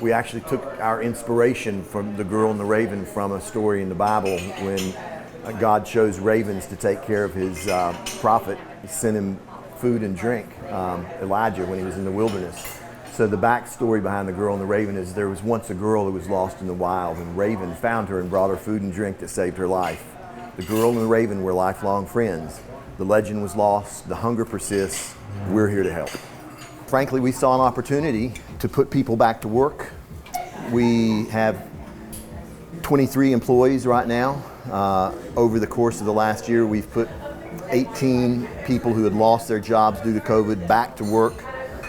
We actually took our inspiration from the girl and the raven from a story in the Bible when God chose ravens to take care of his prophet. He sent him food and drink, Elijah, when he was in the wilderness. So the backstory behind the girl and the raven is there was once a girl who was lost in the wild, and Raven found her and brought her food and drink that saved her life. The girl and the raven were lifelong friends. The legend was lost, the hunger persists, we're here to help. Frankly, we saw an opportunity to put people back to work. We have 23 employees right now. Over the course of the last year, we've put 18 people who had lost their jobs due to COVID back to work.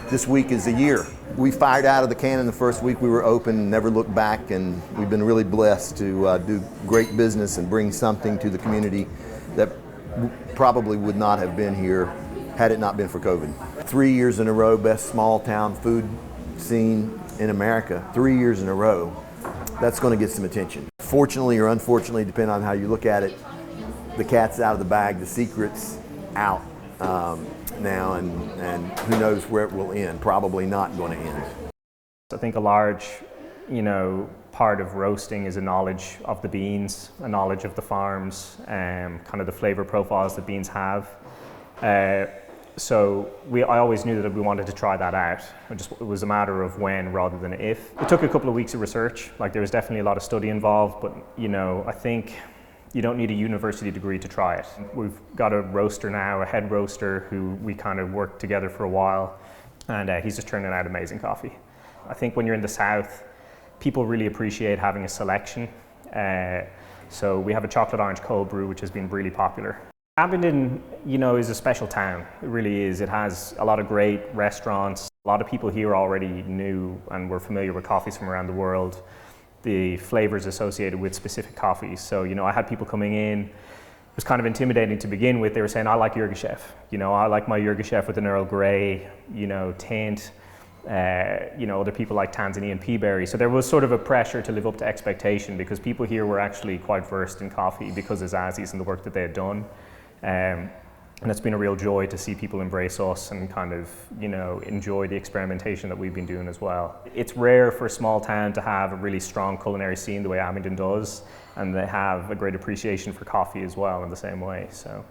This week is a year. We fired out of the cannon the first week we were open, never looked back, and we've been really blessed to do great business and bring something to the community that probably would not have been here had it not been for COVID. 3 years in a row, best small town food scene in America. 3 years in a row. That's going to get some attention. Fortunately or unfortunately, depending on how you look at it, the cat's out of the bag, the secret's out now, and who knows where it will end. Probably not going to end. I think a large, part of roasting is a knowledge of the beans, a knowledge of the farms, kind of the flavor profiles that beans have. So I always knew that we wanted to try that out. It was a matter of when rather than if. It took a couple of weeks of research. There was definitely a lot of study involved, but I think you don't need a university degree to try it. We've got a roaster now, a head roaster, who we kind of worked together for a while, and he's just turning out amazing coffee. I think when you're in the South, people really appreciate having a selection. So we have a chocolate orange cold brew, which has been really popular. Abingdon, is a special town. It really is. It has a lot of great restaurants. A lot of people here already knew and were familiar with coffees from around the world, the flavors associated with specific coffees. So, I had people coming in. It was kind of intimidating to begin with. They were saying, I like Yirgacheffe. I like my Yirgacheffe with an Earl Grey, tint. Other people like Tanzanian peaberry. So there was sort of a pressure to live up to expectation because people here were actually quite versed in coffee because of Zazi's and the work that they had done. And it's been a real joy to see people embrace us and kind of, enjoy the experimentation that we've been doing as well. It's rare for a small town to have a really strong culinary scene the way Abingdon does, and they have a great appreciation for coffee as well in the same way. So.